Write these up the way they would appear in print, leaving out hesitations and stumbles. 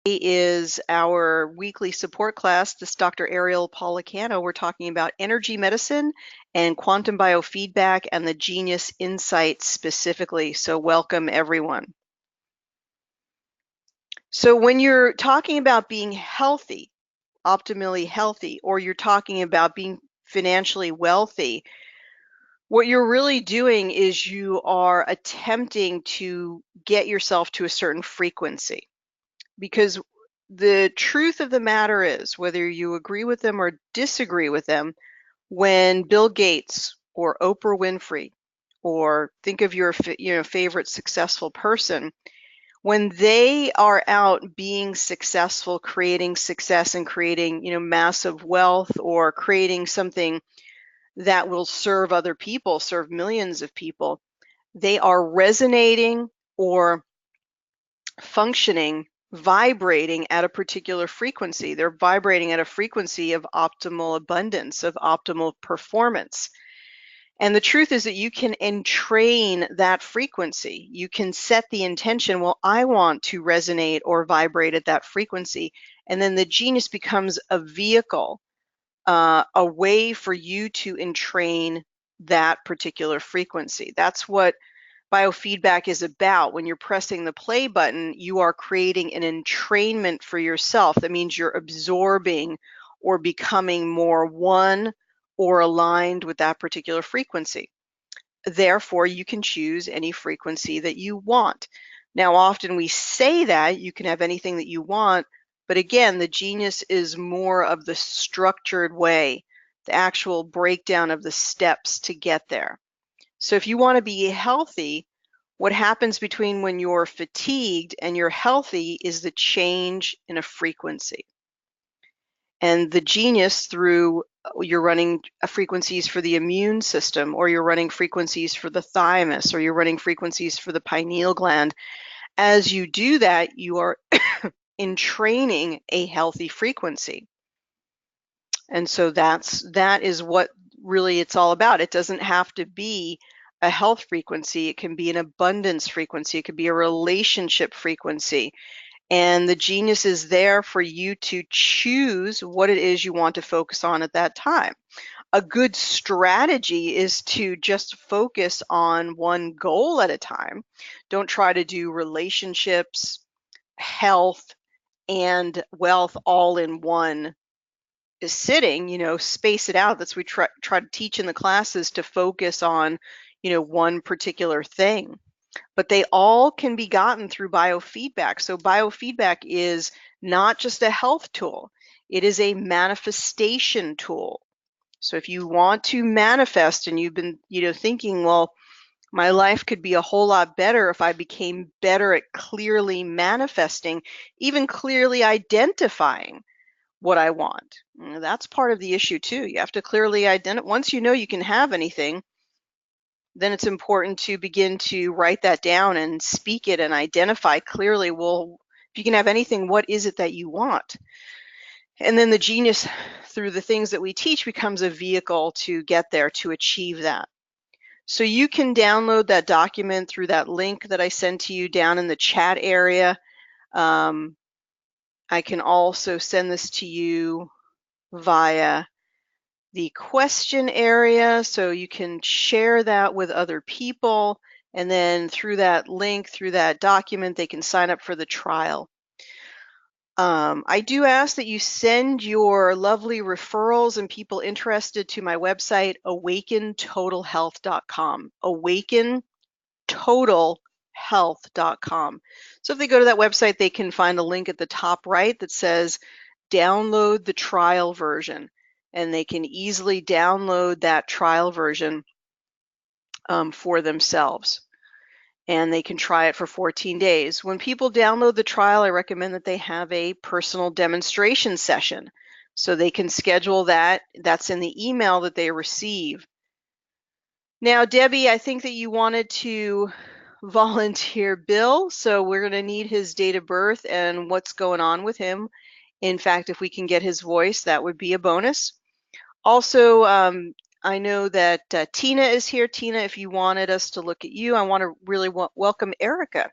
Is our weekly support class. This is Dr. Ariel Policano. We're talking about energy medicine and quantum biofeedback and the genius insights specifically. So welcome everyone. So when you're talking about being healthy, optimally healthy, or you're talking about being financially wealthy, what you're really doing is you are attempting to get yourself to a certain frequency. Because the truth of the matter is, whether you agree with them or disagree with them, when Bill Gates or Oprah Winfrey, or think of your favorite successful person, when they are out being successful, creating success and creating massive wealth, or creating something that will serve other people, serve millions of people, they are resonating or functioning, vibrating at a particular frequency. They're vibrating at a frequency of optimal abundance, of optimal performance. And the truth is that you can entrain that frequency. You can set the intention, well, I want to resonate or vibrate at that frequency. And then the genius becomes a vehicle, a way for you to entrain that particular frequency. That's what biofeedback is about. When you're pressing the play button, you are creating an entrainment for yourself. That means you're absorbing or becoming more one or aligned with that particular frequency. Therefore, you can choose any frequency that you want. Now, often we say that you can have anything that you want, but again, the genius is more of the structured way, the actual breakdown of the steps to get there. So if you want to be healthy, what happens between when you're fatigued and you're healthy is the change in a frequency. And the genius through you're running frequencies for the immune system, or you're running frequencies for the thymus, or you're running frequencies for the pineal gland. As you do that, you are entraining a healthy frequency. And so that is what really it's all about. It doesn't have to be a health frequency. It can be an abundance frequency. It could be a relationship frequency. And the genius is there for you to choose what it is you want to focus on at that time. A good strategy is to just focus on one goal at a time. Don't try to do relationships, health, and wealth all in one sitting. Space it out. That's what we try to teach in the classes, to focus on one particular thing. But they all can be gotten through biofeedback. So biofeedback is not just a health tool, it is a manifestation tool. So if you want to manifest and you've been thinking, well, my life could be a whole lot better if I became better at clearly manifesting, even clearly identifying what I want. That's part of the issue too. You have to clearly identify. Once you know you can have anything, then it's important to begin to write that down and speak it and identify clearly, well, if you can have anything, what is it that you want? And then the genius, through the things that we teach, becomes a vehicle to get there, to achieve that. So you can download that document through that link that I sent to you down in the chat area. I can also send this to you via the question area, so you can share that with other people, and then through that link, through that document, they can sign up for the trial. I do ask that you send your lovely referrals and people interested to my website, awakentotalhealth.com, awakentotalhealth.com. So if they go to that website, they can find a link at the top right that says download the trial version, and they can easily download that trial version for themselves. And they can try it for 14 days. When people download the trial, I recommend that they have a personal demonstration session. So they can schedule that. That's in the email that they receive. Now, Debbie, I think that you wanted to volunteer Bill, so we're going to need his date of birth and what's going on with him. In fact, if we can get his voice, that would be a bonus. Also, I know that Tina is here. Tina, if you wanted us to look at you, I want to really welcome Erica.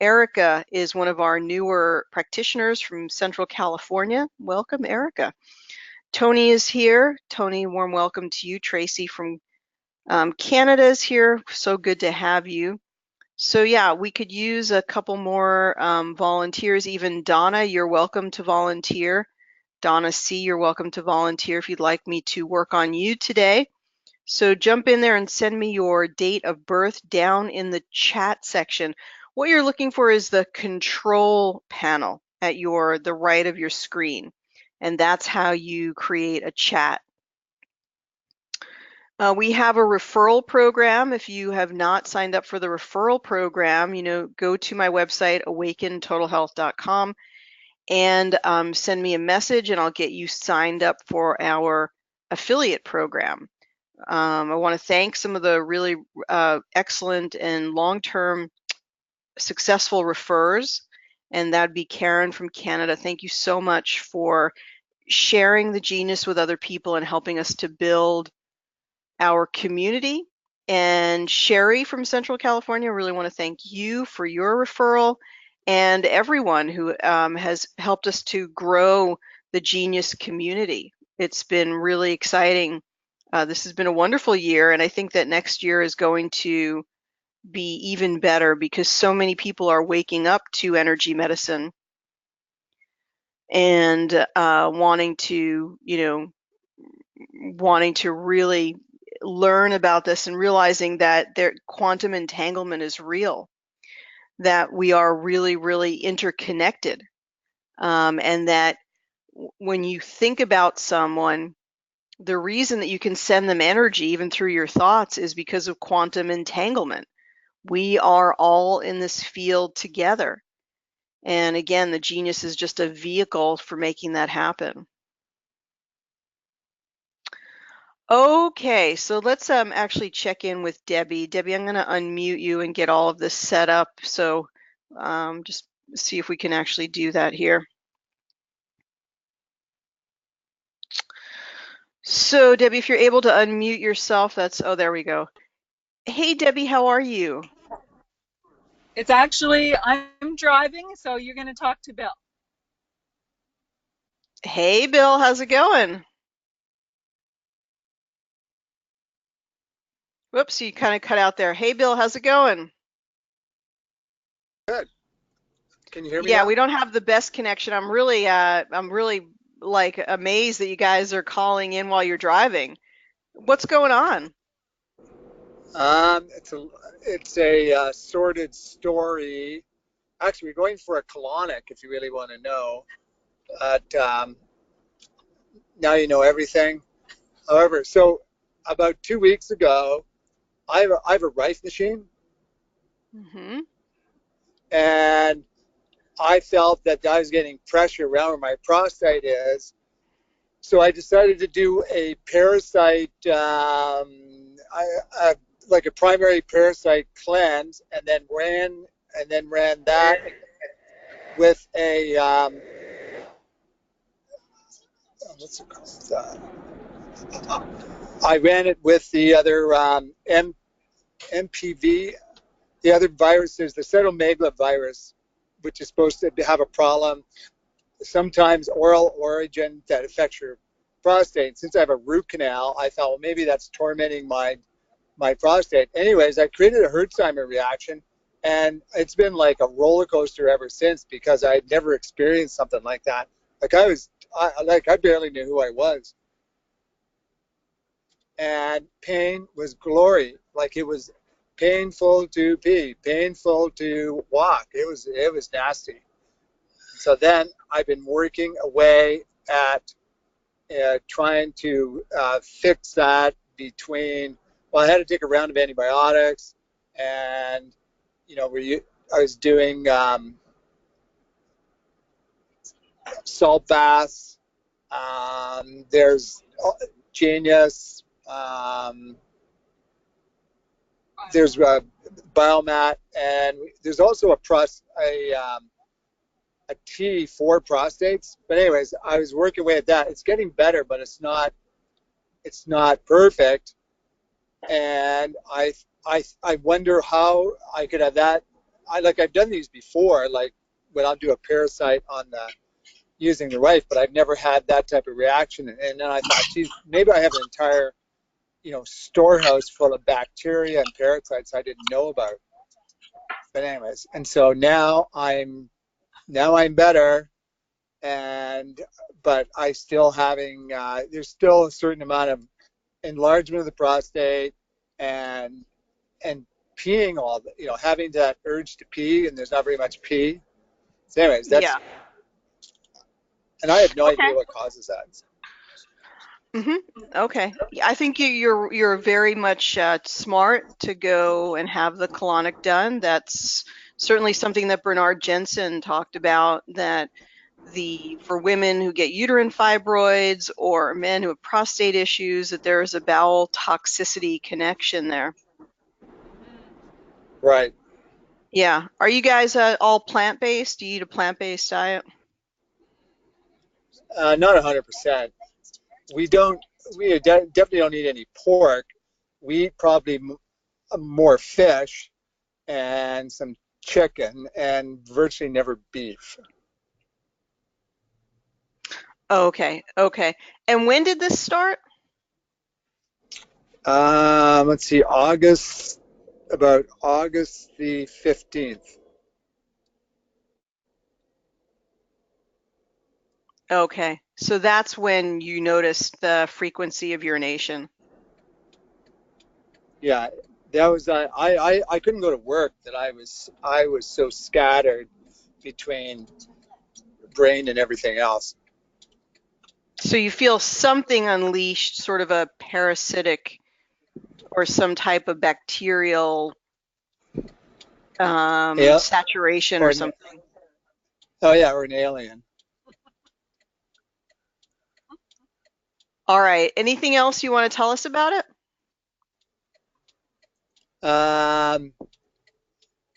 Erica is one of our newer practitioners from Central California. Welcome, Erica. Tony is here. Tony, warm welcome to you. Tracy from Canada is here. So good to have you. So yeah, we could use a couple more volunteers. Even Donna, you're welcome to volunteer. Donna C., you're welcome to volunteer if you'd like me to work on you today. So jump in there and send me your date of birth down in the chat section. What you're looking for is the control panel at the right of your screen. And that's how you create a chat. We have a referral program. If you have not signed up for the referral program, go to my website, awakentotalhealth.com, and send me a message and I'll get you signed up for our affiliate program. I want to thank some of the really excellent and long-term successful referrers, and that'd be Karen from Canada. Thank you so much for sharing the genius with other people and helping us to build our community. And Sherry from Central California, really want to thank you for your referral and everyone who has helped us to grow the genius community. It's been really exciting. This has been a wonderful year, and I think that next year is going to be even better because so many people are waking up to energy medicine and wanting to really learn about this and realizing that quantum entanglement is real, that we are really, really interconnected, and that when you think about someone, the reason that you can send them energy even through your thoughts is because of quantum entanglement. We are all in this field together. And again, the genius is just a vehicle for making that happen. Okay, so let's actually check in with Debbie. Debbie, I'm going to unmute you and get all of this set up. So just see if we can actually do that here. So Debbie, if you're able to unmute yourself, oh, there we go. Hey, Debbie, how are you? It's actually, I'm driving, so you're going to talk to Bill. Hey, Bill, how's it going? Whoops, you kind of cut out there. Hey, Bill, how's it going? Good. Can you hear me Yeah, now? we don't have the best connection. I'm really like amazed that you guys are calling in while you're driving. What's going on? It's a sordid story. Actually, we're going for a colonic if you really want to know. But now you know everything. However, so about 2 weeks ago, I have a rice machine, Mm-hmm. and I felt that I was getting pressure around where my prostate is. So I decided to do a parasite, like a primary parasite cleanse, and then ran that with a what's it called? I ran it with the other MPV, the other viruses, the cytomegalovirus virus, which is supposed to have a problem, sometimes oral origin that affects your prostate. Since I have a root canal, I thought, well, maybe that's tormenting my prostate. Anyways, I created a Hertzheimer reaction, and it's been like a roller coaster ever since because I had never experienced something like that. Like I barely knew who I was, and pain was glory. Like it was painful to pee, painful to walk. It was nasty. So then I've been working away at trying to fix that between, well, I had to take a round of antibiotics, and I was doing salt baths. There's Genius. There's Biomat, and there's also a tea for prostates. But anyways, I was working away at that. It's getting better, but it's not perfect. And I wonder how I could have that I've done these before, like when I'll do a parasite on the using the rife, but I've never had that type of reaction. And then I thought, geez, maybe I have an entire, storehouse full of bacteria and parasites I didn't know about. But anyways, and so now I'm better, and but I still having there's still a certain amount of enlargement of the prostate, and and peeing all the, having that urge to pee, and there's not very much pee. So anyways, Yeah. and I have no Okay. idea what causes that. Okay. Yeah, I think you're very much smart to go and have the colonic done. That's certainly something that Bernard Jensen talked about, that for women who get uterine fibroids or men who have prostate issues, that there is a bowel toxicity connection there. Right. Yeah. Are you guys all plant-based? Do you eat a plant-based diet? Not 100%. We don't. Definitely don't eat any pork. We eat probably more fish and some chicken, and virtually never beef. Okay. Okay. And when did this start? Let's see, about August the 15th. Okay. So that's when you noticed the frequency of urination. Yeah, that was I couldn't go to work. That I was so scattered between brain and everything else. So you feel something unleashed, sort of a parasitic or some type of bacterial Yeah, saturation or or something. oh yeah, or an alien. All right. Anything else you want to tell us about it? Um,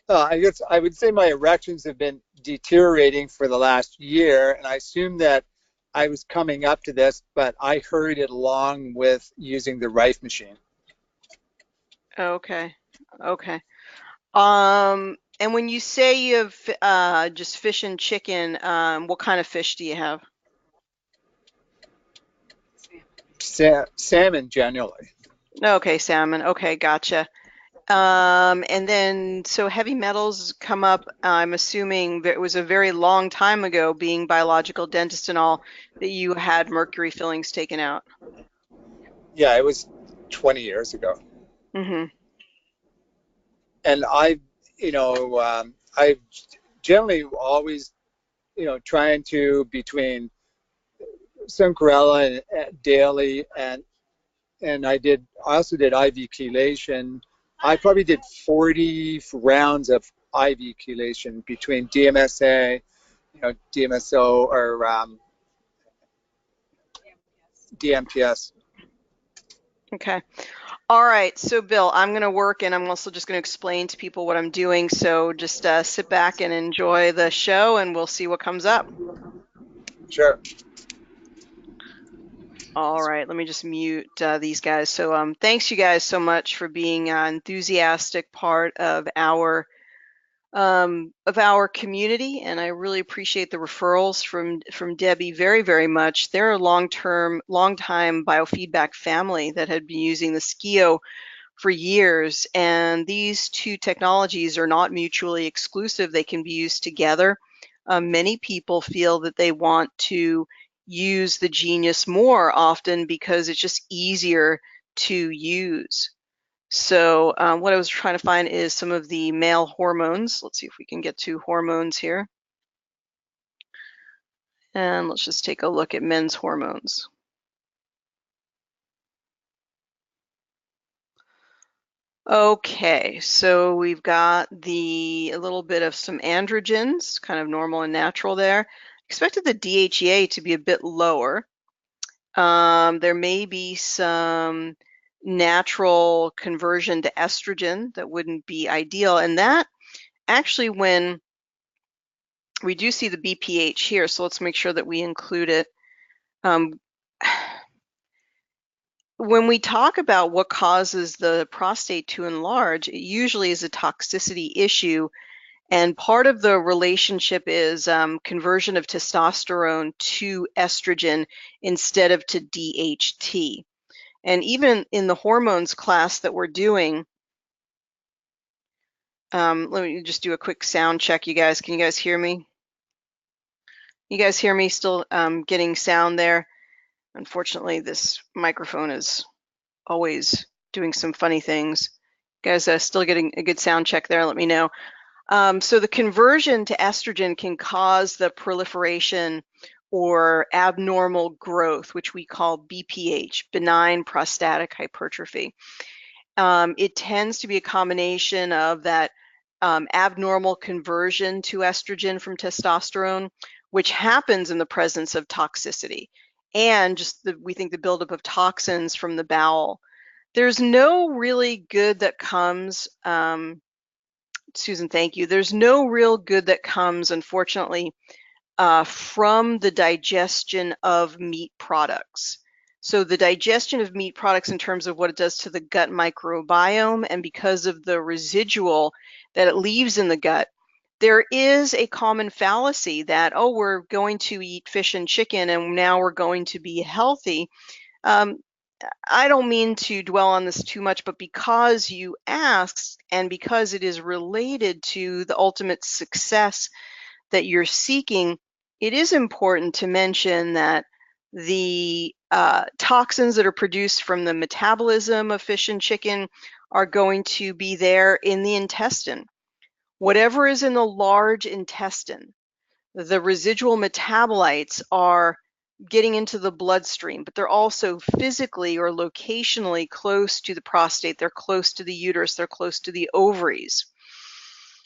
I guess I would say my erections have been deteriorating for the last year, and I assume that I was coming up to this, but I hurried it along with using the Rife machine. Okay. Okay. And when you say you have just fish and chicken, what kind of fish do you have? Salmon generally. Okay, salmon. Okay, gotcha. And then, so heavy metals come up, I'm assuming that it was a very long time ago, being biological dentist and all, that you had mercury fillings taken out. Yeah, it was 20 years ago. Hmm. And I generally always, trying to between Suncorella and daily, and I also did IV chelation. I probably did 40 rounds of IV chelation between DMSA, DMSO or DMPS. Okay. All right. So, Bill, I'm going to work and I'm also just going to explain to people what I'm doing. So just sit back and enjoy the show and we'll see what comes up. Sure. All right. Let me just mute these guys. So thanks you guys so much for being an enthusiastic part of our community, and I really appreciate the referrals from Debbie very, very much. They're a long-time biofeedback family that had been using the Skio for years, and these two technologies are not mutually exclusive. They can be used together. Many people feel that they want to use the Genius more often because it's just easier to use. So what I was trying to find is some of the male hormones. Let's see if we can get to hormones here. And let's just take a look at men's hormones. Okay, so we've got a little bit of some androgens, kind of normal and natural there. Expected the DHEA to be a bit lower. There may be some natural conversion to estrogen that wouldn't be ideal. And that actually, when we do see the BPH here, so let's make sure that we include it. Um, when we talk about what causes the prostate to enlarge, it usually is a toxicity issue, And part of the relationship is conversion of testosterone to estrogen instead of to DHT. And even in the hormones class that we're doing, let me just do a quick sound check, you guys. Can you guys hear me? You guys hear me still getting sound there? Unfortunately, this microphone is always doing some funny things. You guys still getting a good sound check there? Let me know. So the conversion to estrogen can cause the proliferation or abnormal growth, which we call BPH, benign prostatic hypertrophy. It tends to be a combination of that abnormal conversion to estrogen from testosterone, which happens in the presence of toxicity, and just we think the buildup of toxins from the bowel. There's no really good that comes, Susan, thank you. There's no real good that comes, unfortunately, from the digestion of meat products. So the digestion of meat products in terms of what it does to the gut microbiome, and because of the residual that it leaves in the gut, there is a common fallacy that, oh, we're going to eat fish and chicken and now we're going to be healthy. I don't mean to dwell on this too much, but because you asked and because it is related to the ultimate success that you're seeking, it is important to mention that the toxins that are produced from the metabolism of fish and chicken are going to be there in the intestine. Whatever is in the large intestine, the residual metabolites are getting into the bloodstream, but they're also physically or locationally close to the prostate. They're close to the uterus. They're close to the ovaries.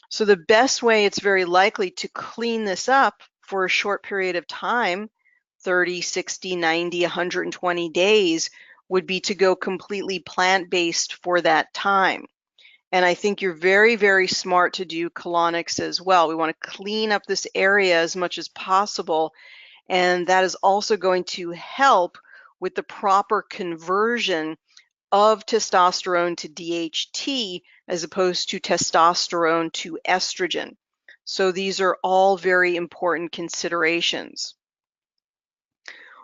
So the best way it's very likely to clean this up for a short period of time, 30, 60, 90, 120 days, would be to go completely plant-based for that time. And I think you're very, very smart to do colonics as well. We want to clean up this area as much as possible. And that is also going to help with the proper conversion of testosterone to DHT as opposed to testosterone to estrogen. So these are all very important considerations.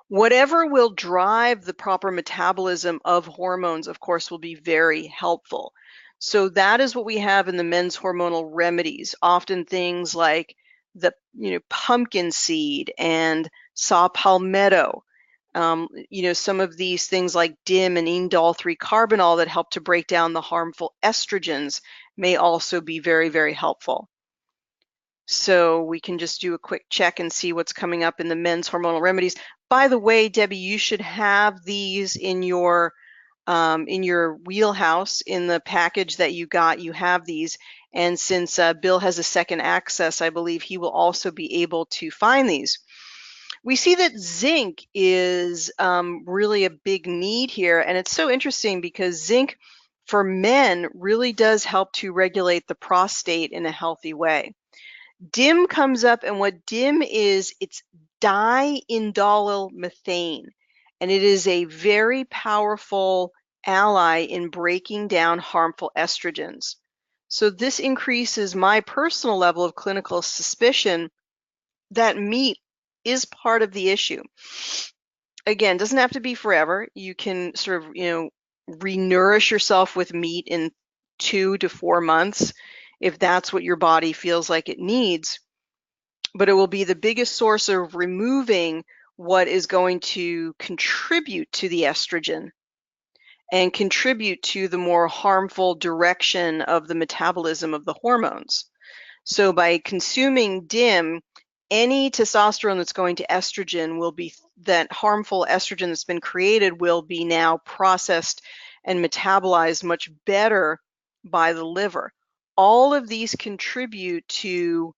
Whatever will drive the proper metabolism of hormones, of course, will be very helpful. So that is what we have in the men's hormonal remedies, often things like the pumpkin seed and saw palmetto. Some of these things like DIM and indole-3-carbinol that help to break down the harmful estrogens may also be very, very helpful. So we can just do a quick check and see what's coming up in the men's hormonal remedies. By the way, Debbie, you should have these in your wheelhouse in the package that you got. You have these, and since Bill has a second access, I believe he will also be able to find these. We see that zinc is really a big need here, and it's so interesting because zinc for men really does help to regulate the prostate in a healthy way. DIM comes up, and what DIM is, it's diindolylmethane, and it is a very powerful ally in breaking down harmful estrogens. So this increases my personal level of clinical suspicion that meat is part of the issue. Again, doesn't have to be forever. You can sort of, re-nourish yourself with meat in 2 to 4 months if that's what your body feels like it needs. But it will be the biggest source of removing what is going to contribute to the estrogen and contribute to the more harmful direction of the metabolism of the hormones. So by consuming DIM, any testosterone that's going to estrogen will be, that harmful estrogen that's been created will be now processed and metabolized much better by the liver. All of these contribute to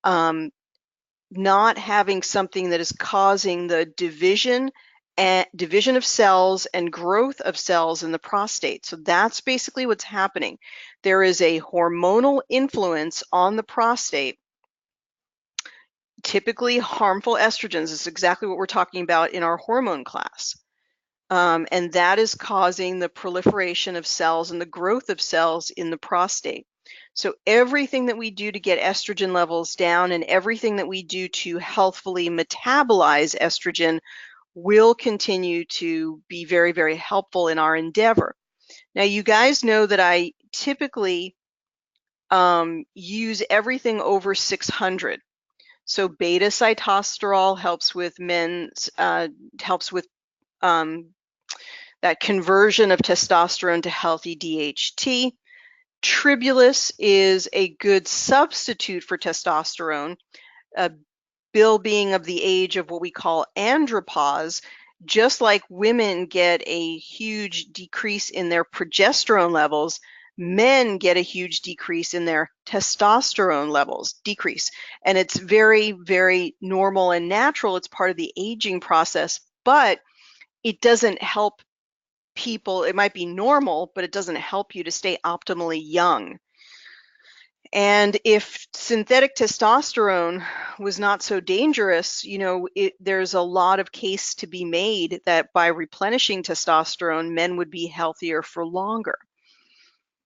not having something that is causing the division of cells and growth of cells in the prostate. So that's basically what's happening. There is a hormonal influence on the prostate, typically harmful estrogens. Is exactly what we're talking about in our hormone class. And that is causing the proliferation of cells and the growth of cells in the prostate. So everything that we do to get estrogen levels down and everything that we do to healthfully metabolize estrogen will continue to be very, very helpful in our endeavor. Now, you guys know that I typically use everything over 600. So beta sitosterol helps with helps with that conversion of testosterone to healthy DHT. Tribulus is a good substitute for testosterone. Bill being of the age of what we call andropause, just like women get a huge decrease in their progesterone levels, men get a huge decrease in their testosterone levels, And it's very, very normal and natural. It's part of the aging process, but it doesn't help people. It might be normal, but it doesn't help you to stay optimally young. And if synthetic testosterone was not so dangerous, there's a lot of case to be made that by replenishing testosterone, men would be healthier for longer.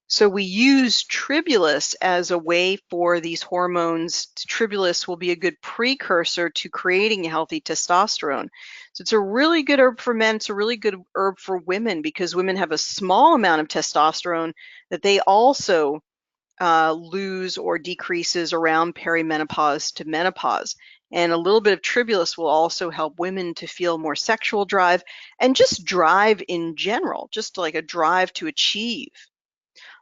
So we use tribulus as a way for these hormones. Tribulus will be a good precursor to creating a healthy testosterone. So it's a really good herb for men. It's a really good herb for women because women have a small amount of testosterone that they also lose or decreases around perimenopause to menopause. And a little bit of tribulus will also help women to feel more sexual drive and just drive in general, just like a drive to achieve.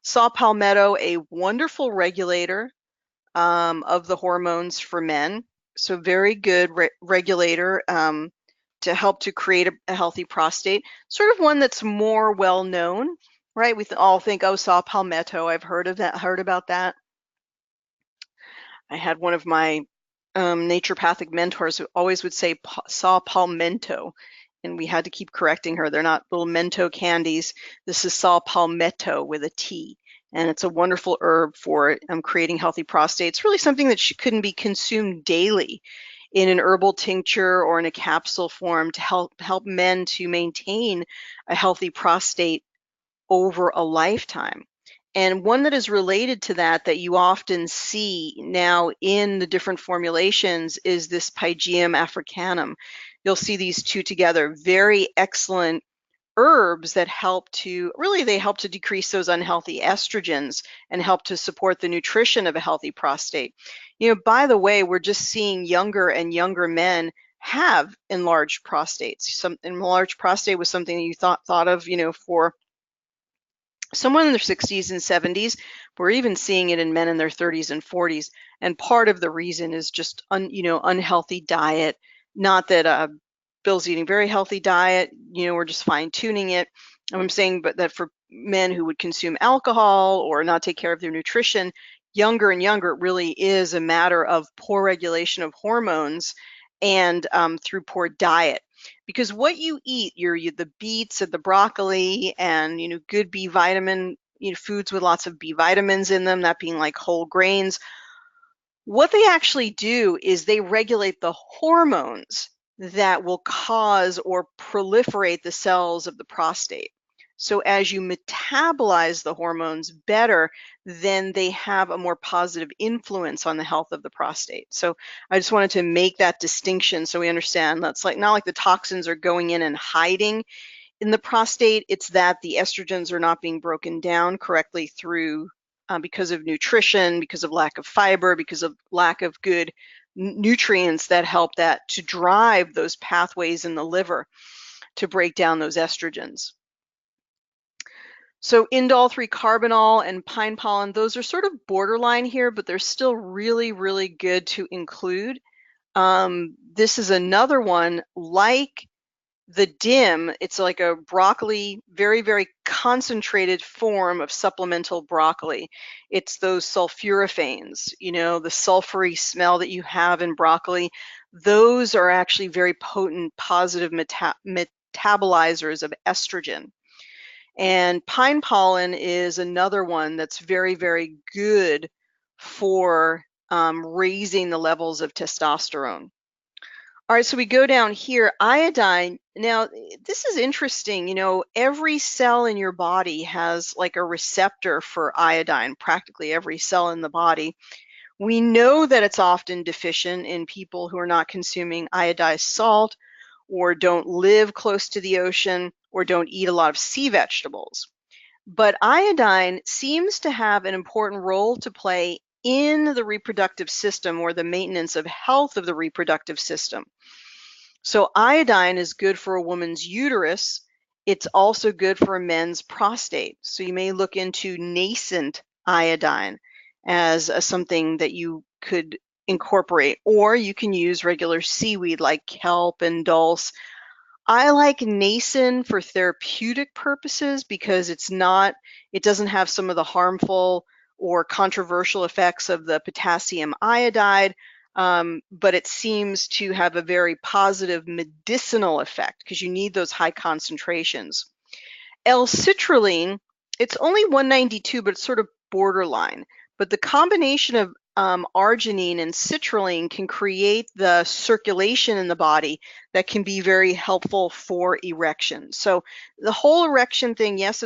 Saw palmetto, a wonderful regulator of the hormones for men. So very good regulator to help to create a healthy prostate. Sort of one that's more well known, right? We all think, oh, saw palmetto. I've heard of that. Heard about that. I had one of my naturopathic mentors who always would say saw palmetto, and we had to keep correcting her. They're not little mento candies. This is saw palmetto with a T, and it's a wonderful herb for creating healthy prostate. It's really something that couldn't be consumed daily in an herbal tincture or in a capsule form to help men to maintain a healthy prostate over a lifetime. And one that is related to that you often see now in the different formulations is this Pygeum africanum. You'll see these two together, very excellent herbs that help to decrease those unhealthy estrogens and help to support the nutrition of a healthy prostate. By the way, we're just seeing younger and younger men have enlarged prostates. Some enlarged prostate was something that you thought of, for someone in their 60s and 70s. We're even seeing it in men in their 30s and 40s. And part of the reason is just unhealthy diet. Not that Bill's eating very healthy diet, we're just fine tuning it. I'm saying, but that for men who would consume alcohol or not take care of their nutrition, younger and younger, it really is a matter of poor regulation of hormones and through poor diet. Because what you eat, the beets and the broccoli and good B vitamin, foods with lots of B vitamins in them, that being like whole grains, what they actually do is they regulate the hormones that will cause or proliferate the cells of the prostate. So as you metabolize the hormones better, then they have a more positive influence on the health of the prostate. So I just wanted to make that distinction so we understand that's not like the toxins are going in and hiding in the prostate. It's that the estrogens are not being broken down correctly through because of nutrition, because of lack of fiber, because of lack of good nutrients that help that to drive those pathways in the liver to break down those estrogens. So indole 3-carbinol and pine pollen, those are sort of borderline here, but they're still really, really good to include. This is another one like the DIM. It's like a broccoli, very, very concentrated form of supplemental broccoli. It's those sulforaphanes, the sulfury smell that you have in broccoli. Those are actually very potent, positive metabolizers of estrogen. And pine pollen is another one that's very, very good for raising the levels of testosterone. All right, so we go down here, iodine. Now, this is interesting. You know, every cell in your body has like a receptor for iodine, practically every cell in the body. We know that it's often deficient in people who are not consuming iodized salt or don't live close to the ocean or don't eat a lot of sea vegetables. But iodine seems to have an important role to play in the reproductive system or the maintenance of health of the reproductive system. So iodine is good for a woman's uterus. It's also good for a men's prostate. So you may look into nascent iodine as something that you could incorporate, or you can use regular seaweed like kelp and dulse. I like nascent for therapeutic purposes because it doesn't have some of the harmful or controversial effects of the potassium iodide, but it seems to have a very positive medicinal effect because you need those high concentrations. L-citrulline, it's only 192, but it's sort of borderline. But the combination of arginine and citrulline can create the circulation in the body that can be very helpful for erection. So the whole erection thing, yes,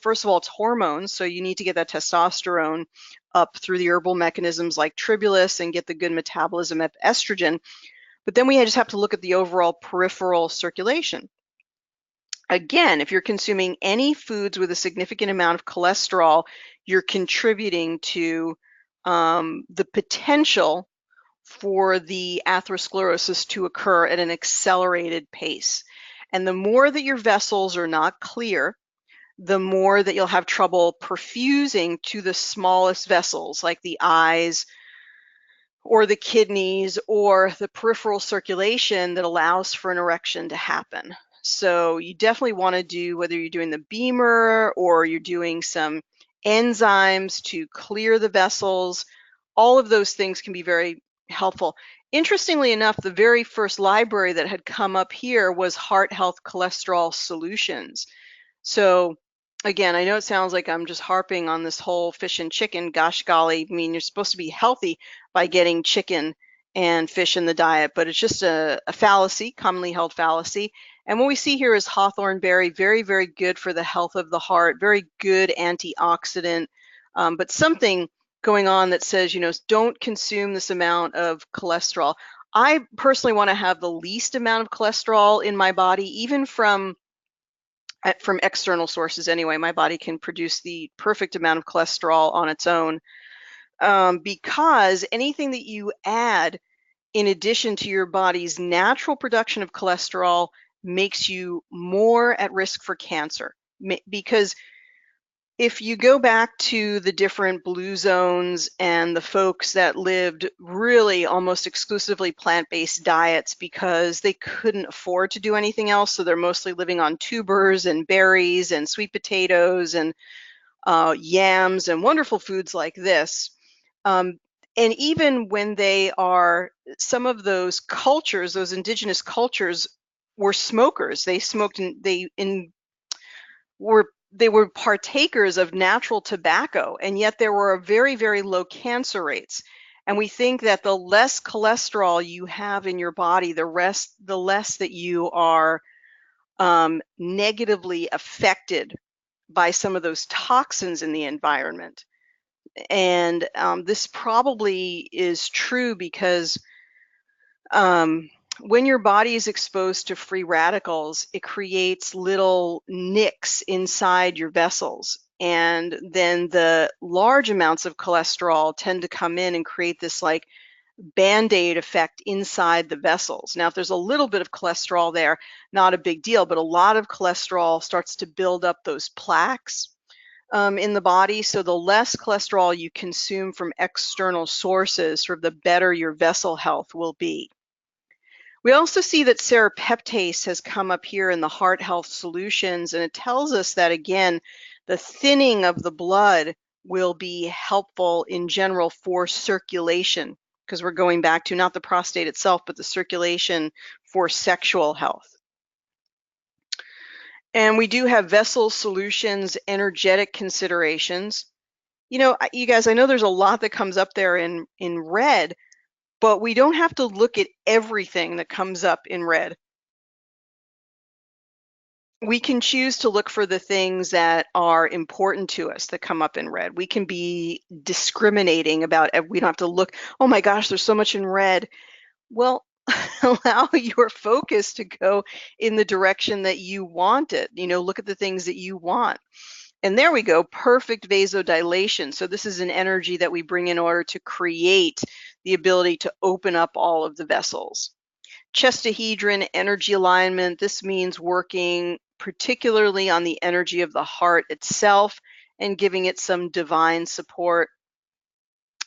first of all, it's hormones, so you need to get that testosterone up through the herbal mechanisms like tribulus and get the good metabolism of estrogen. But then we just have to look at the overall peripheral circulation. Again, if you're consuming any foods with a significant amount of cholesterol, you're contributing to the potential for the atherosclerosis to occur at an accelerated pace. And the more that your vessels are not clear, the more that you'll have trouble perfusing to the smallest vessels like the eyes or the kidneys or the peripheral circulation that allows for an erection to happen. So you definitely want to do, whether you're doing the beamer or you're doing some enzymes to clear the vessels, all of those things can be very helpful. Interestingly enough, the very first library that had come up here was Heart Health Cholesterol Solutions. So again, I know it sounds like I'm just harping on this whole fish and chicken. Gosh golly, I mean, you're supposed to be healthy by getting chicken and fish in the diet, but it's just a fallacy, commonly held fallacy. And what we see here is hawthorn berry, very, very good for the health of the heart, very good antioxidant, but something going on that says, you know, don't consume this amount of cholesterol. I personally want to have the least amount of cholesterol in my body, even from external sources anyway. My body can produce the perfect amount of cholesterol on its own, because anything that you add in addition to your body's natural production of cholesterol makes you more at risk for cancer. Because if you go back to the different blue zones and the folks that lived really almost exclusively plant-based diets because they couldn't afford to do anything else, so they're mostly living on tubers and berries and sweet potatoes and yams and wonderful foods like this. And even when some of those cultures, those indigenous cultures, were smokers. They smoked and they were partakers of natural tobacco, and yet there were very, very low cancer rates. And we think that the less cholesterol you have in your body, the less that you are negatively affected by some of those toxins in the environment. And this probably is true because when your body is exposed to free radicals, it creates little nicks inside your vessels. And then the large amounts of cholesterol tend to come in and create this like Band-Aid effect inside the vessels. Now, if there's a little bit of cholesterol there, not a big deal, but a lot of cholesterol starts to build up those plaques in the body. So the less cholesterol you consume from external sources, sort of the better your vessel health will be. We also see that serrapeptase has come up here in the Heart Health Solutions, and it tells us that, again, the thinning of the blood will be helpful in general for circulation, because we're going back to not the prostate itself, but the circulation for sexual health. And we do have vessel solutions, energetic considerations. You know, you guys, I know there's a lot that comes up there in red, but we don't have to look at everything that comes up in red. We can choose to look for the things that are important to us that come up in red. We can be discriminating about, we don't have to look, oh my gosh, there's so much in red. Well, allow your focus to go in the direction that you want it. Look at the things that you want. And there we go, perfect vasodilation. So this is an energy that we bring in order to create the ability to open up all of the vessels. Chestahedron, energy alignment. This means working particularly on the energy of the heart itself and giving it some divine support.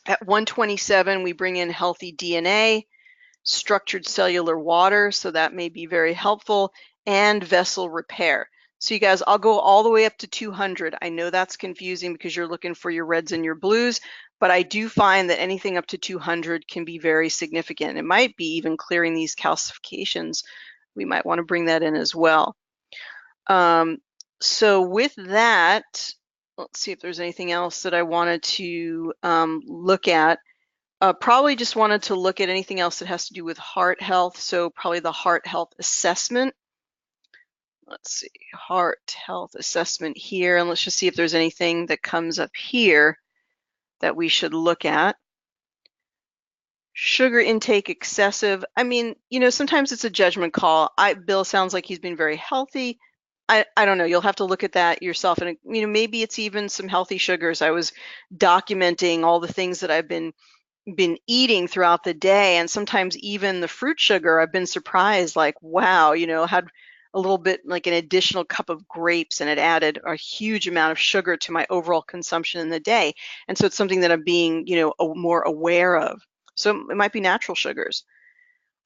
At 127, we bring in healthy DNA, structured cellular water, so that may be very helpful, and vessel repair. So you guys, I'll go all the way up to 200. I know that's confusing because you're looking for your reds and your blues, but I do find that anything up to 200 can be very significant. It might be even clearing these calcifications. We might want to bring that in as well. So with that, let's see if there's anything else that I wanted to look at. Probably just wanted to look at anything else that has to do with heart health. So probably the heart health assessment. Let's see, heart health assessment here. And let's just see if there's anything that comes up here that we should look at. Sugar intake excessive. I mean, sometimes it's a judgment call. Bill sounds like he's been very healthy. I don't know. You'll have to look at that yourself. And, maybe it's even some healthy sugars. I was documenting all the things that I've been eating throughout the day, and sometimes even the fruit sugar, I've been surprised, like, wow, had a little bit, like an additional cup of grapes, and it added a huge amount of sugar to my overall consumption in the day. And so it's something that I'm being, more aware of. So it might be natural sugars.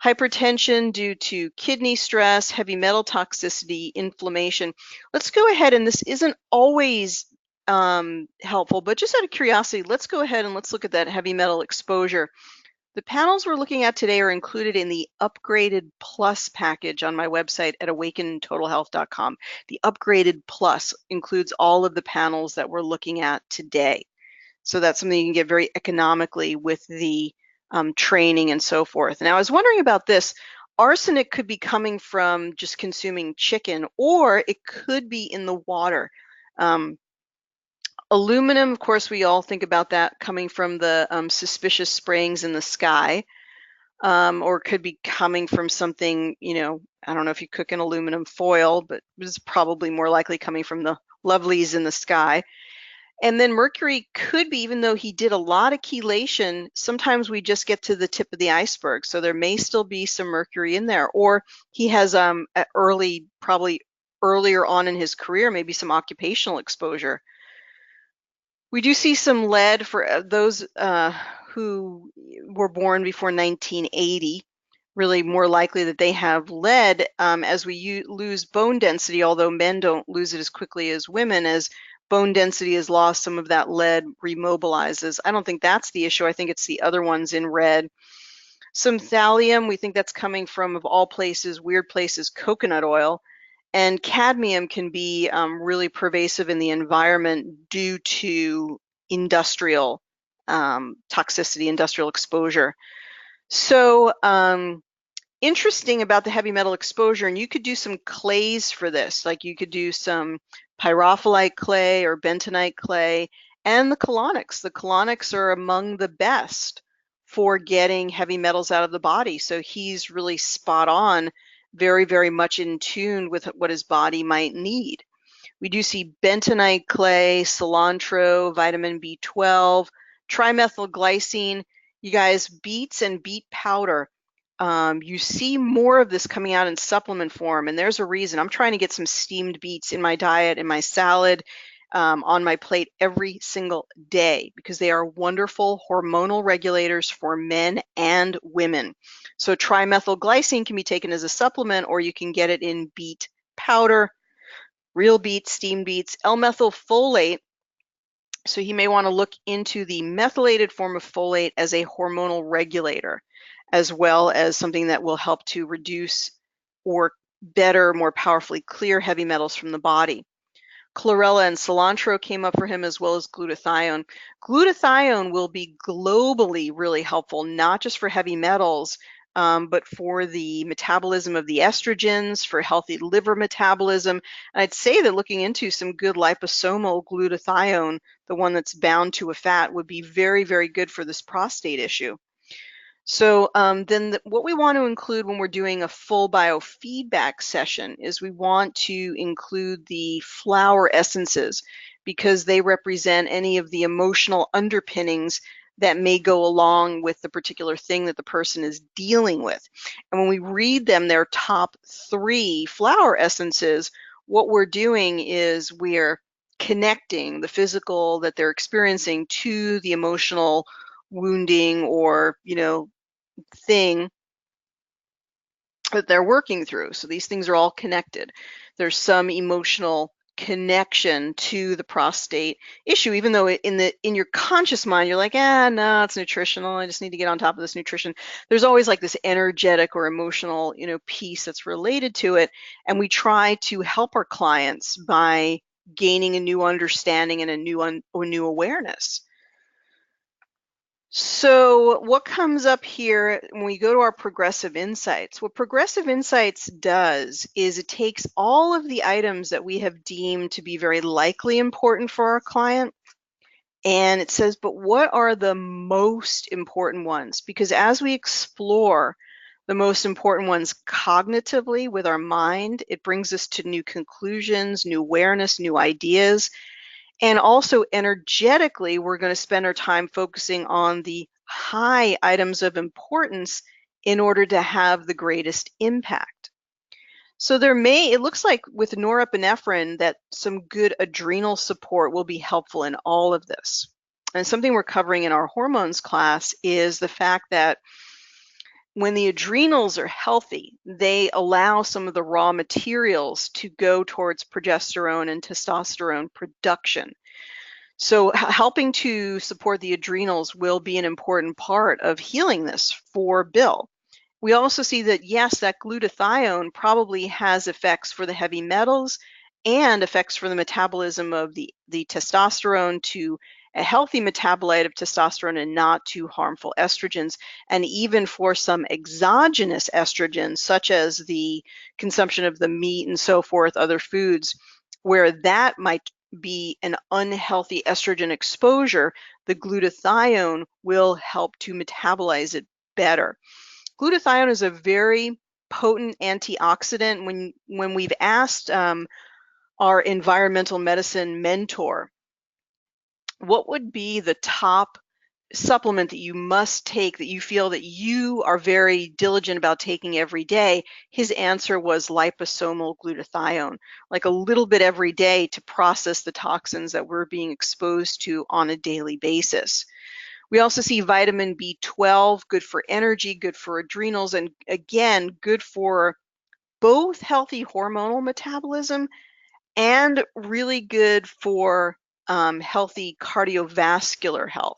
Hypertension due to kidney stress, heavy metal toxicity, inflammation. Let's go ahead, and this isn't always helpful, but just out of curiosity, let's go ahead and let's look at that heavy metal exposure. The panels we're looking at today are included in the Upgraded Plus package on my website at awakentotalhealth.com. The Upgraded Plus includes all of the panels that we're looking at today. So that's something you can get very economically with the training and so forth. Now, I was wondering about this. Arsenic could be coming from just consuming chicken, or it could be in the water. Aluminum, of course, we all think about that coming from the suspicious sprayings in the sky, or it could be coming from something, I don't know if you cook in aluminum foil, but it's probably more likely coming from the lovelies in the sky. And then mercury could be, even though he did a lot of chelation, sometimes we just get to the tip of the iceberg. So there may still be some mercury in there, or he has probably earlier on in his career, maybe some occupational exposure. We do see some lead for those who were born before 1980, really more likely that they have lead as we lose bone density, although men don't lose it as quickly as women. As bone density is lost, some of that lead remobilizes. I don't think that's the issue. I think it's the other ones in red. Some thallium, we think that's coming from, of all places, weird places, coconut oil. And cadmium can be really pervasive in the environment due to industrial toxicity, industrial exposure. So interesting about the heavy metal exposure, and you could do some clays for this, like you could do some pyrophyllite clay or bentonite clay, and the colonics. The colonics are among the best for getting heavy metals out of the body. So he's really spot on, very, very much in tune with what his body might need. We do see bentonite clay, cilantro, vitamin B12, trimethylglycine. You guys, beets and beet powder. You see more of this coming out in supplement form, and there's a reason. I'm trying to get some steamed beets in my diet, in my salad, on my plate every single day, because they are wonderful hormonal regulators for men and women. So trimethylglycine can be taken as a supplement, or you can get it in beet powder, real beets, steamed beets. L-methylfolate, so you may want to look into the methylated form of folate as a hormonal regulator, as well as something that will help to reduce or better, more powerfully clear heavy metals from the body. Chlorella and cilantro came up for him, as well as glutathione. Glutathione will be globally really helpful, not just for heavy metals, but for the metabolism of the estrogens, for healthy liver metabolism. And I'd say that looking into some good liposomal glutathione, the one that's bound to a fat, would be very, very good for this prostate issue. So what we want to include when we're doing a full biofeedback session is we want to include the flower essences, because they represent any of the emotional underpinnings that may go along with the particular thing that the person is dealing with. And when we read them, their top 3 flower essences, what we're doing is we're connecting the physical that they're experiencing to the emotional wounding or, thing that they're working through. So these things are all connected. There's some emotional connection to the prostate issue, even though in your conscious mind you're like, no, it's nutritional, I just need to get on top of this nutrition. There's always like this energetic or emotional piece that's related to it, and we try to help our clients by gaining a new understanding and a new awareness. So what comes up here when we go to our progressive insights? What progressive insights does is it takes all of the items that we have deemed to be very likely important for our client, and it says, but what are the most important ones? Because as we explore the most important ones cognitively with our mind, it brings us to new conclusions, new awareness, new ideas. And also energetically, we're going to spend our time focusing on the high items of importance in order to have the greatest impact. So it looks like with norepinephrine that some good adrenal support will be helpful in all of this. And something we're covering in our hormones class is the fact that when the adrenals are healthy, they allow some of the raw materials to go towards progesterone and testosterone production. So helping to support the adrenals will be an important part of healing this for Bill. We also see that, yes, that glutathione probably has effects for the heavy metals and effects for the metabolism of the testosterone to a healthy metabolite of testosterone and not too harmful estrogens, and even for some exogenous estrogens, such as the consumption of the meat and so forth, other foods, where that might be an unhealthy estrogen exposure, the glutathione will help to metabolize it better. Glutathione is a very potent antioxidant. When we've asked our environmental medicine mentor, what would be the top supplement that you must take that you feel that you are very diligent about taking every day, his answer was liposomal glutathione, like a little bit every day to process the toxins that we're being exposed to on a daily basis. We also see vitamin B12, good for energy, good for adrenals, and again, good for both healthy hormonal metabolism and really good for healthy cardiovascular health.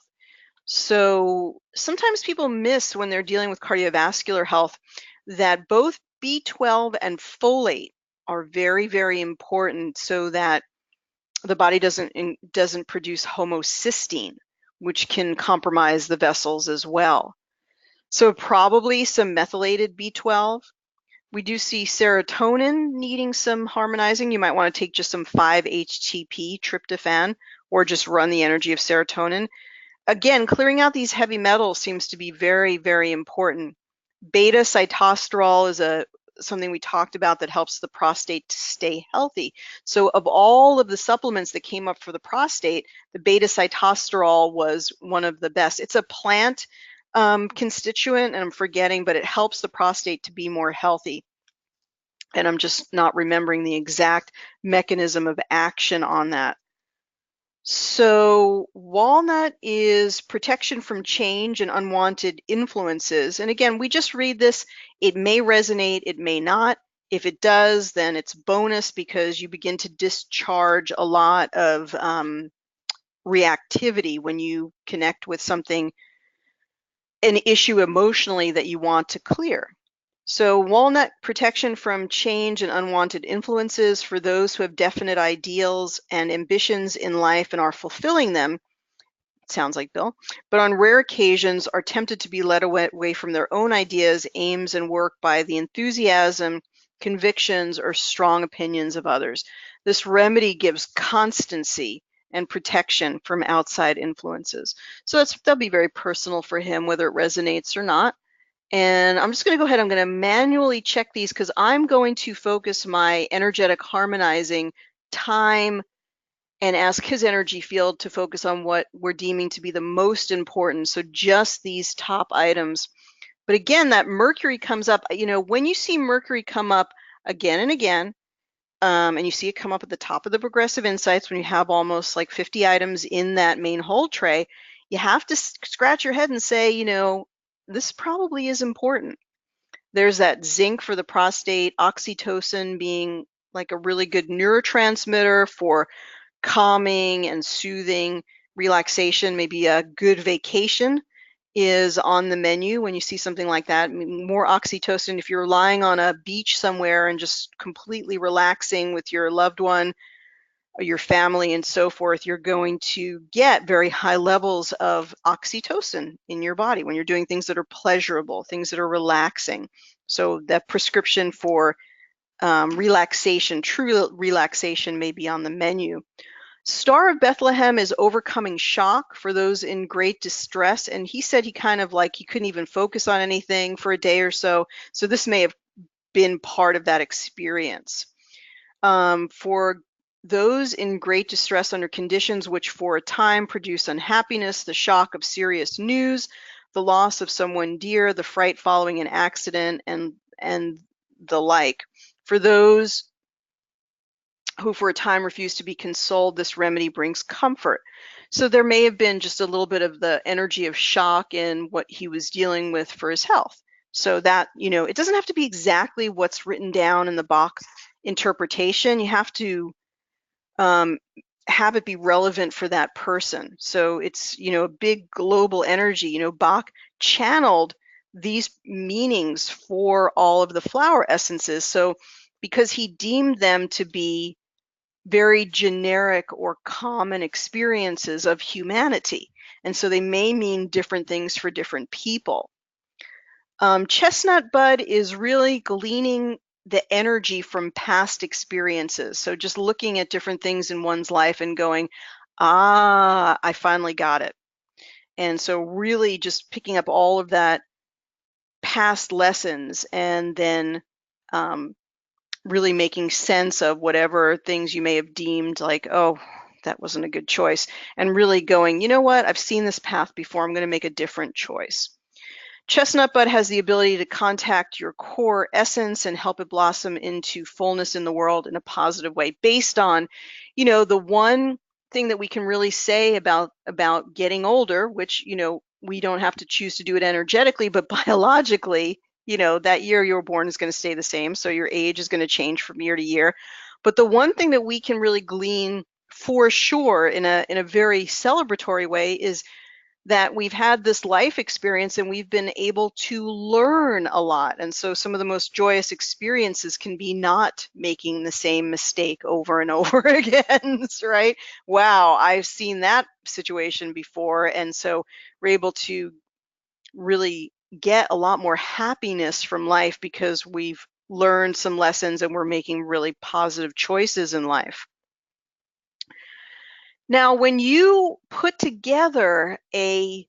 So sometimes people miss when they're dealing with cardiovascular health that both B12 and folate are very, very important so that the body doesn't produce homocysteine, which can compromise the vessels as well. So probably some methylated B12. We do see serotonin needing some harmonizing. You might want to take just some 5-HTP tryptophan or just run the energy of serotonin. Again, clearing out these heavy metals seems to be very, very important. Beta sitosterol is something we talked about that helps the prostate to stay healthy. So of all of the supplements that came up for the prostate, the beta sitosterol was one of the best. It's a plant constituent, and I'm forgetting, but it helps the prostate to be more healthy. And I'm just not remembering the exact mechanism of action on that. So walnut is protection from change and unwanted influences. And again, we just read this. It may resonate, it may not. If it does, then it's bonus because you begin to discharge a lot of reactivity when you connect with something, an issue emotionally that you want to clear. So walnut protection from change and unwanted influences for those who have definite ideals and ambitions in life and are fulfilling them. Sounds like Bill, but on rare occasions are tempted to be led away from their own ideas, aims, and work by the enthusiasm, convictions, or strong opinions of others. This remedy gives constancy and protection from outside influences. So that'll be very personal for him, whether it resonates or not. And I'm just going to go ahead, I'm going to manually check these because I'm going to focus my energetic harmonizing time and ask his energy field to focus on what we're deeming to be the most important. So just these top items. But again, that Mercury comes up, you know, when you see Mercury come up again and again, and you see it come up at the top of the progressive insights when you have almost like 50 items in that main whole tray, you have to scratch your head and say, you know, this probably is important. There's that zinc for the prostate, oxytocin being like a really good neurotransmitter for calming and soothing, relaxation, maybe a good vacation is on the menu when you see something like that. I mean, more oxytocin if you're lying on a beach somewhere and just completely relaxing with your loved one or your family and so forth, you're going to get very high levels of oxytocin in your body when you're doing things that are pleasurable, things that are relaxing. So that prescription for relaxation, true relaxation, may be on the menu. Star of Bethlehem is overcoming shock for those in great distress. And he said he kind of like he couldn't even focus on anything for a day or so. So this may have been part of that experience. For those in great distress under conditions which for a time produce unhappiness, the shock of serious news, the loss of someone dear, the fright following an accident, and the like. For those who for a time refuse to be consoled, this remedy brings comfort. So there may have been just a little bit of the energy of shock in what he was dealing with for his health. So that, you know, it doesn't have to be exactly what's written down in the box interpretation. You have to have it be relevant for that person. So it's, you know, a big global energy. You know, Bach channeled these meanings for all of the flower essences. So because he deemed them to be very generic or common experiences of humanity. And so they may mean different things for different people. Chestnut bud is really gleaning the energy from past experiences. So just looking at different things in one's life and going, ah, I finally got it. And so really just picking up all of that past lessons and then really making sense of whatever things you may have deemed like, oh, that wasn't a good choice, and really going, you know what, I've seen this path before, I'm going to make a different choice. Chestnut bud has the ability to contact your core essence and help it blossom into fullness in the world in a positive way based on, you know, the one thing that we can really say about getting older, which, you know, we don't have to choose to do it energetically, but biologically, you know, that year you were born is going to stay the same. So your age is going to change from year to year. But the one thing that we can really glean for sure in a very celebratory way is that we've had this life experience and we've been able to learn a lot. And so some of the most joyous experiences can be not making the same mistake over and over again, right? Wow, I've seen that situation before. And so we're able to really get a lot more happiness from life because we've learned some lessons and we're making really positive choices in life. Now, when you put together a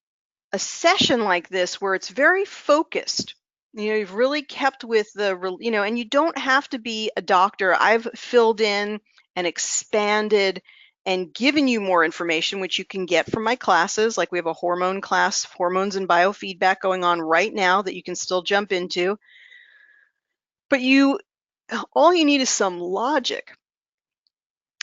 session like this where it's very focused, you know, you've really kept with the, you know, and you don't have to be a doctor. I've filled in and expanded and given you more information, which you can get from my classes. Like we have a hormone class, hormones and biofeedback, going on right now that you can still jump into. But all you need is some logic.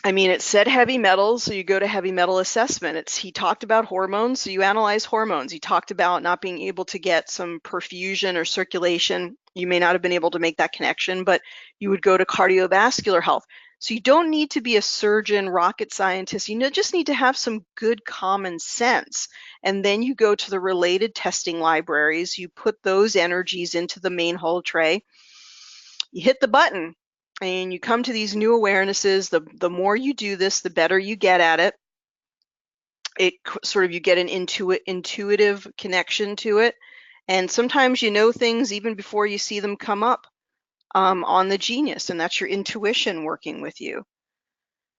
I mean, it said heavy metals, so you go to heavy metal assessment. He talked about hormones, so you analyze hormones. He talked about not being able to get some perfusion or circulation. You may not have been able to make that connection, but you would go to cardiovascular health. So you don't need to be a surgeon, rocket scientist. You just need to have some good common sense. And then you go to the related testing libraries, you put those energies into the main hull tray, you hit the button, and you come to these new awarenesses. The more you do this, the better you get at it. You get an intuitive connection to it. And sometimes you know things even before you see them come up on the genius, and that's your intuition working with you.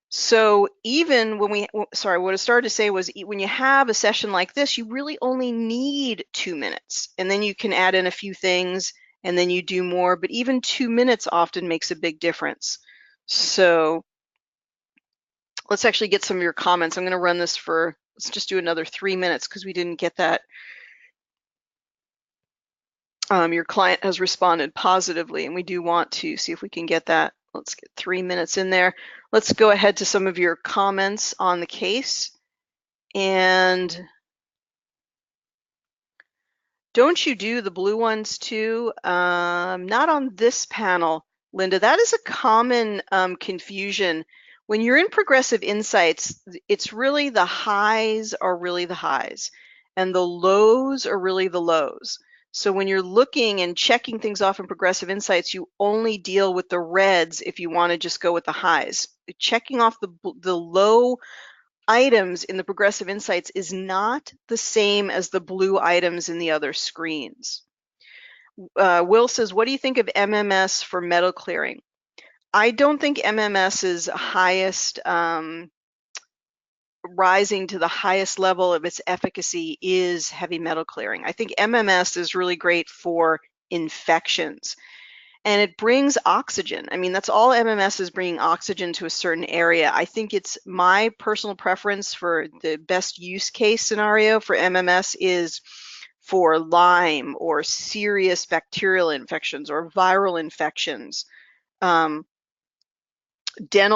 So even when what I started to say was when you have a session like this, you really only need 2 minutes, and then you can add in a few things, and then you do more, but even 2 minutes often makes a big difference. So let's actually get some of your comments. I'm going to run this for, let's just do another 3 minutes because we didn't get that. Your client has responded positively, and we do want to see if we can get that. Let's get 3 minutes in there. Let's go ahead to some of your comments on the case. And don't you do the blue ones too? Not on this panel, Linda. That is a common confusion. When you're in progressive insights, it's really the highs are really the highs, and the lows are really the lows. So when you're looking and checking things off in progressive insights, you only deal with the reds if you want to just go with the highs. Checking off the low items in the progressive insights is not the same as the blue items in the other screens. Will says, what do you think of MMS for metal clearing? I don't think MMS's highest rising to the highest level of its efficacy is heavy metal clearing. I think MMS is really great for infections, and it brings oxygen. I mean, that's all MMS is, bringing oxygen to a certain area. I think it's my personal preference for the best use case scenario for MMS is for Lyme or serious bacterial infections or viral infections, dental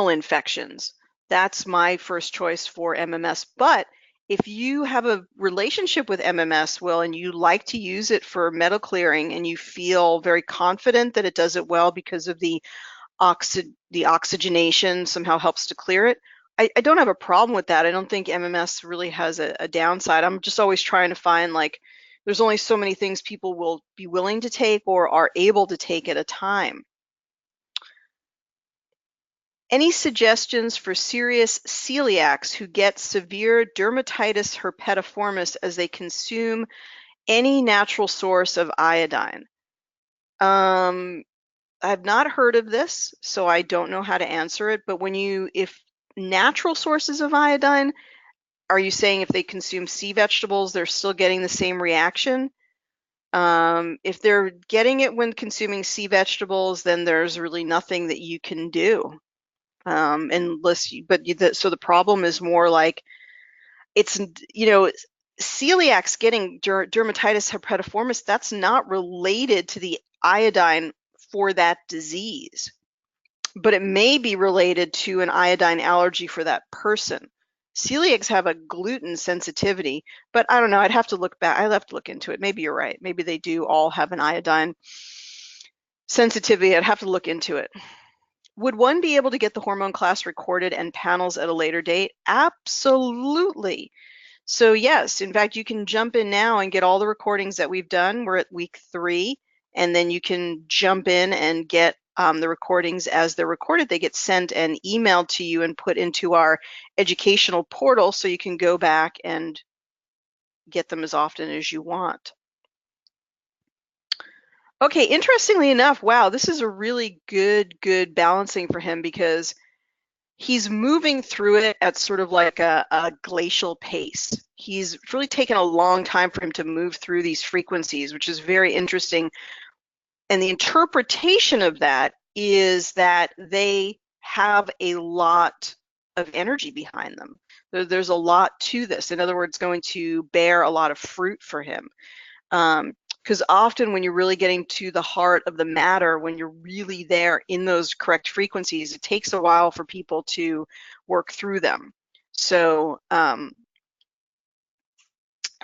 infections. That's my first choice for MMS. But if you have a relationship with MMS, Will, and you like to use it for metal clearing and you feel very confident that it does it well because of the oxygenation somehow helps to clear it, I don't have a problem with that. I don't think MMS really has a downside. I'm just always trying to find, like, there's only so many things people will be willing to take or are able to take at a time. Any suggestions for serious celiacs who get severe dermatitis herpetiformis as they consume any natural source of iodine? I've not heard of this, so I don't know how to answer it. But if natural sources of iodine, are you saying if they consume sea vegetables, they're still getting the same reaction? If they're getting it when consuming sea vegetables, then there's really nothing that you can do. So the problem is more like it's, celiacs getting dermatitis herpetiformis, that's not related to the iodine for that disease, but it may be related to an iodine allergy for that person. Celiacs have a gluten sensitivity, but I don't know. I'd have to look back. I'd have to look into it. Maybe you're right. Maybe they do all have an iodine sensitivity. I'd have to look into it. Would one be able to get the hormone class recorded and panels at a later date? Absolutely. So yes, in fact, you can jump in now and get all the recordings that we've done. We're at week 3, and then you can jump in and get the recordings as they're recorded. They get sent and emailed to you and put into our educational portal, so you can go back and get them as often as you want. Okay, interestingly enough, wow, this is a really good balancing for him because he's moving through it at sort of like a glacial pace. He's really taken a long time for him to move through these frequencies, which is very interesting. And the interpretation of that is that they have a lot of energy behind them. There's a lot to this. In other words, going to bear a lot of fruit for him. Because often when you're really getting to the heart of the matter, when you're really there in those correct frequencies, it takes a while for people to work through them. So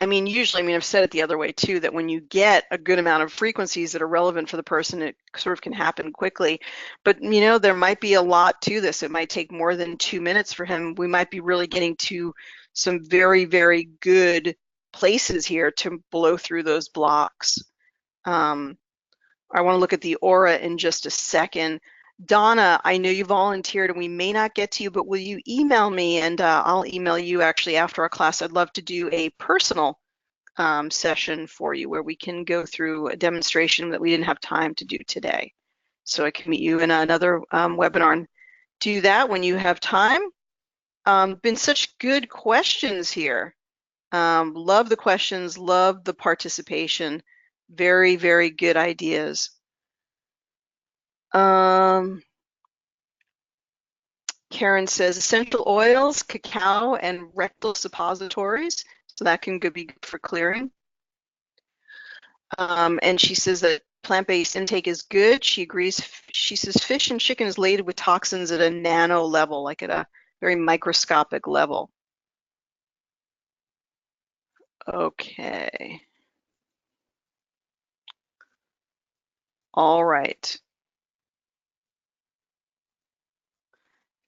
I mean, usually, I mean, I've said it the other way too, that when you get a good amount of frequencies that are relevant for the person, it sort of can happen quickly. But, you know, there might be a lot to this. It might take more than 2 minutes for him. We might be really getting to some very, very good places here to blow through those blocks. I want to look at the aura in just a second. Donna, I know you volunteered and we may not get to you, but will you email me, and I'll email you actually after our class. I'd love to do a personal session for you where we can go through a demonstration that we didn't have time to do today. So I can meet you in another webinar and do that when you have time. Been such good questions here. Love the questions, love the participation. Very, very good ideas. Karen says essential oils, cacao, and rectal suppositories. So that can be good for clearing. And she says that plant-based intake is good. She agrees. She says fish and chicken is laden with toxins at a nano level, like at a very microscopic level. Okay. All right.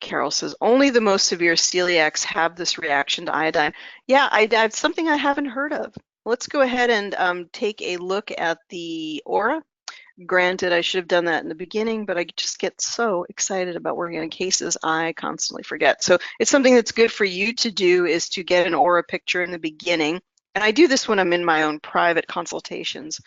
Carol says only the most severe celiacs have this reaction to iodine. Yeah, that's something I haven't heard of. Let's go ahead and take a look at the aura. Granted, I should have done that in the beginning, but I just get so excited about working on cases, I constantly forget. So it's something that's good for you to do, is to get an aura picture in the beginning. And I do this when I'm in my own private consultations.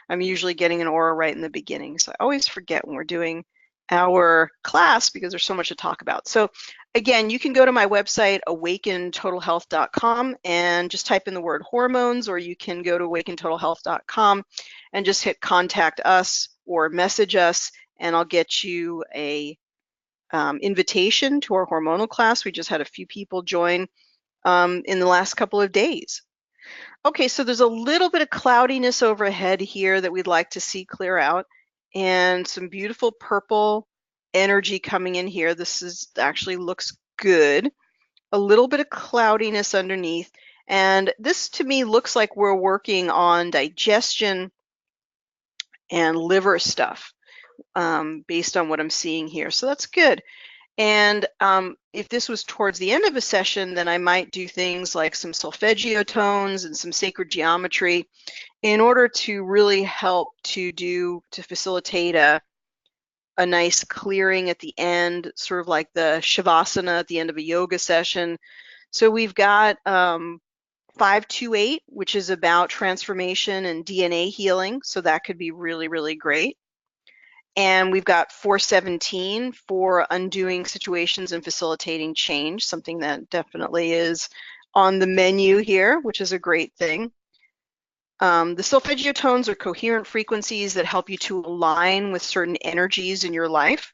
I'm usually getting an aura right in the beginning. So I always forget when we're doing our class because there's so much to talk about. So again, you can go to my website, awakentotalhealth.com, and just type in the word hormones, or you can go to awakentotalhealth.com and just hit contact us or message us, and I'll get you a invitation to our hormonal class. We just had a few people join in the last couple of days. Okay, so there's a little bit of cloudiness overhead here that we'd like to see clear out, and some beautiful purple energy coming in here. This is actually looks good. A little bit of cloudiness underneath, and this to me looks like we're working on digestion and liver stuff based on what I'm seeing here. So that's good. And if this was towards the end of a session, then I might do things like some solfeggio tones and some sacred geometry in order to really help to facilitate a nice clearing at the end, sort of like the shavasana at the end of a yoga session. So we've got 528, which is about transformation and DNA healing. So that could be really, really great. And we've got 417 for undoing situations and facilitating change, something that definitely is on the menu here, which is a great thing. The solfeggio tones are coherent frequencies that help you to align with certain energies in your life.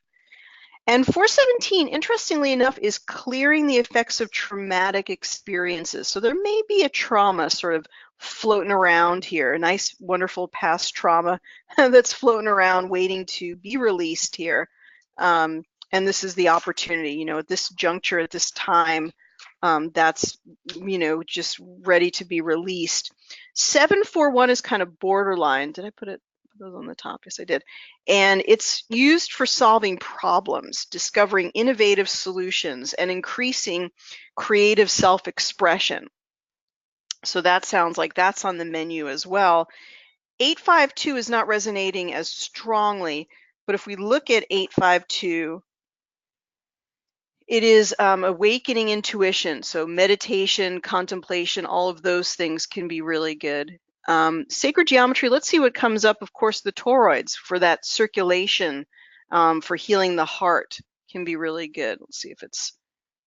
And 417, interestingly enough, is clearing the effects of traumatic experiences. So there may be a trauma sort of floating around here, a nice, wonderful past trauma that's floating around waiting to be released here. And this is the opportunity, you know, at this juncture, at this time, that's, you know, just ready to be released. 741 is kind of borderline. Did I put those on the top? Yes, I did. And it's used for solving problems, discovering innovative solutions, and increasing creative self-expression. So that sounds like that's on the menu as well. 852 is not resonating as strongly, but if we look at 852, it is awakening intuition. So meditation, contemplation, all of those things can be really good. Sacred geometry, let's see what comes up. Of course, the toroids for that circulation, for healing the heart can be really good. Let's see if it's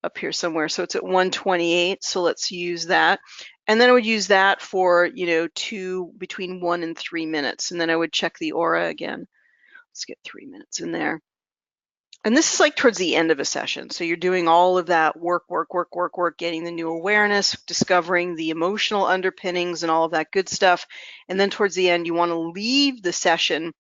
up here somewhere. So it's at 128. So let's use that. And then I would use that for, you know, between 1 and 3 minutes. And then I would check the aura again. Let's get 3 minutes in there. And this is like towards the end of a session. So you're doing all of that work, getting the new awareness, discovering the emotional underpinnings and all of that good stuff. And then towards the end, you want to leave the session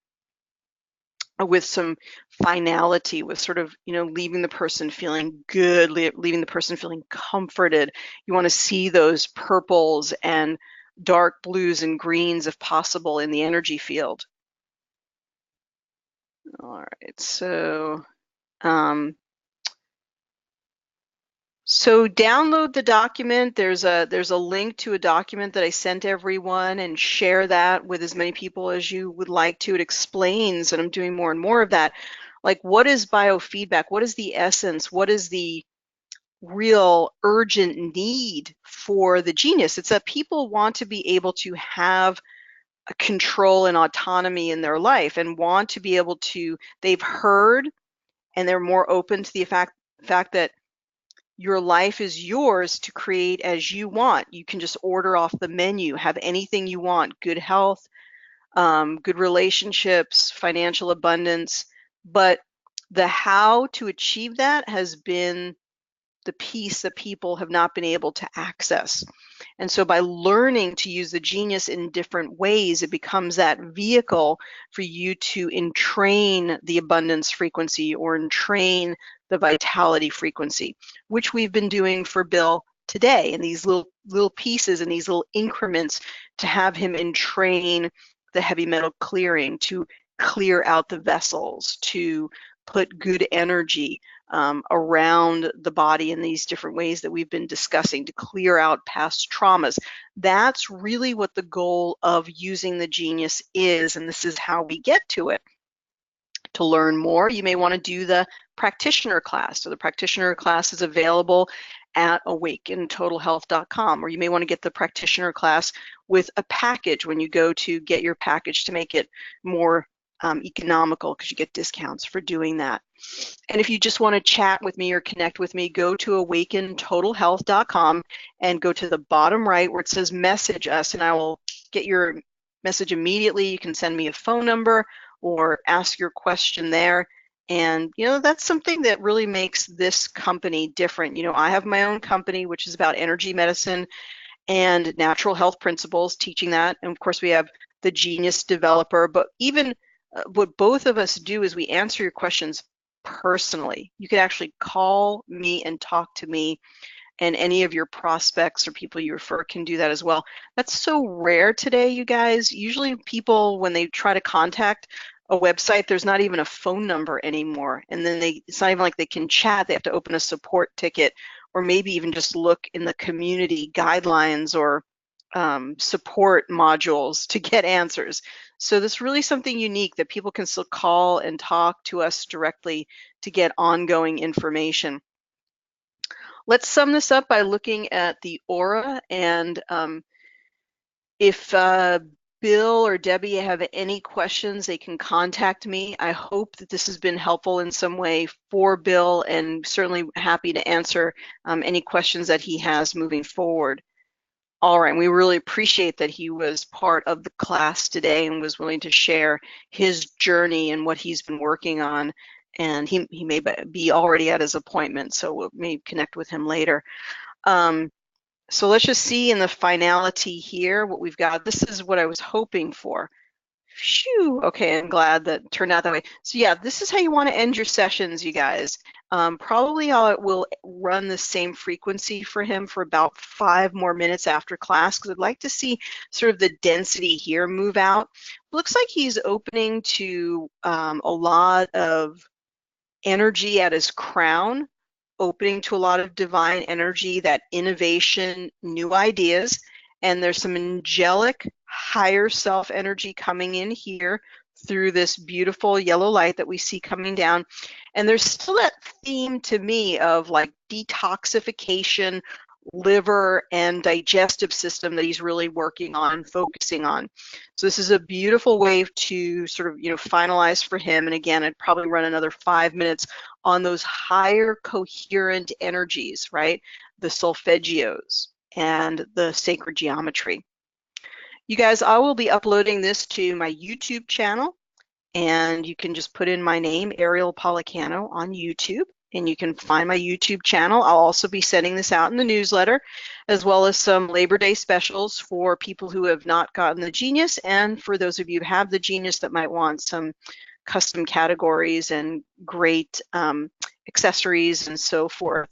with some finality, with sort of, you know, leaving the person feeling good, leaving the person feeling comforted. You want to see those purples and dark blues and greens if possible in the energy field. All right, so download the document. There's a link to a document that I sent everyone, and share that with as many people as you would like to. It explains, and I'm doing more and more of that, like what is biofeedback? What is the essence? What is the real urgent need for the genius? It's that people want to be able to have a control and autonomy in their life, and want to be able to, they've heard and they're more open to the fact that your life is yours to create as you want. You can just order off the menu, have anything you want, good health, good relationships, financial abundance. But the how to achieve that has been the piece that people have not been able to access. And so by learning to use the genius in different ways, it becomes that vehicle for you to entrain the abundance frequency or entrain the vitality frequency, which we've been doing for Bill today in these little pieces and these little increments to have him entrain the heavy metal clearing, to clear out the vessels, to put good energy around the body in these different ways that we've been discussing, to clear out past traumas. That's really what the goal of using the genius is, and this is how we get to it. To learn more, you may want to do the practitioner class. So the practitioner class is available at awakentotalhealth.com, or you may want to get the practitioner class with a package when you go to get your package to make it more economical, because you get discounts for doing that. And if you just want to chat with me or connect with me, go to awakentotalhealth.com and go to the bottom right where it says message us, and I will get your message immediately. You can send me a phone number or ask your question there. And, you know, that's something that really makes this company different. You know, I have my own company, which is about energy medicine and natural health principles, teaching that. And of course, we have the Genius Developer, but even what both of us do is we answer your questions personally. You can actually call me and talk to me, and any of your prospects or people you refer can do that as well. That's so rare today, you guys. Usually people, when they try to contact a website, there's not even a phone number anymore. And then it's not even like they can chat. They have to open a support ticket, or maybe even just look in the community guidelines or support modules to get answers. So this is really something unique that people can still call and talk to us directly to get ongoing information. Let's sum this up by looking at the aura, and if Bill or Debbie have any questions, they can contact me. I hope that this has been helpful in some way for Bill, and certainly happy to answer any questions that he has moving forward. All right, we really appreciate that he was part of the class today and was willing to share his journey and what he's been working on. And he may be already at his appointment, so we'll maybe connect with him later. So let's just see in the finality here what we've got. This is what I was hoping for. Phew, okay, I'm glad that it turned out that way. So yeah, this is how you want to end your sessions, you guys. Probably I will run the same frequency for him for about 5 more minutes after class, because I'd like to see sort of the density here move out. Looks like he's opening to a lot of energy at his crown, opening to a lot of divine energy, that innovation, new ideas. And there's some angelic higher self energy coming in here through this beautiful yellow light that we see coming down. And there's still that theme to me of like detoxification, liver and digestive system that he's really working on, focusing on. So this is a beautiful way to sort of, you know, finalize for him. And again, I'd probably run another 5 minutes on those higher coherent energies, right? The solfeggios and the sacred geometry. You guys, I will be uploading this to my YouTube channel, and you can just put in my name, Ariel Policano, on YouTube, and you can find my YouTube channel. I'll also be sending this out in the newsletter, as well as some Labor Day specials for people who have not gotten the Genius, and for those of you who have the Genius that might want some custom categories and great accessories and so forth.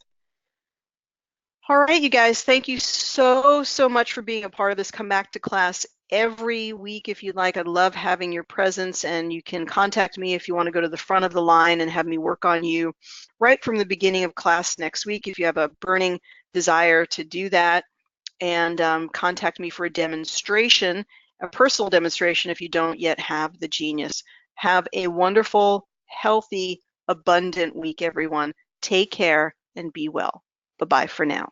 All right, you guys, thank you so much for being a part of this. Come back to class every week if you'd like. I love having your presence, and you can contact me if you want to go to the front of the line and have me work on you right from the beginning of class next week if you have a burning desire to do that. And contact me for a demonstration, a personal demonstration if you don't yet have the genius. Have a wonderful, healthy, abundant week, everyone. Take care and be well. Bye-bye for now.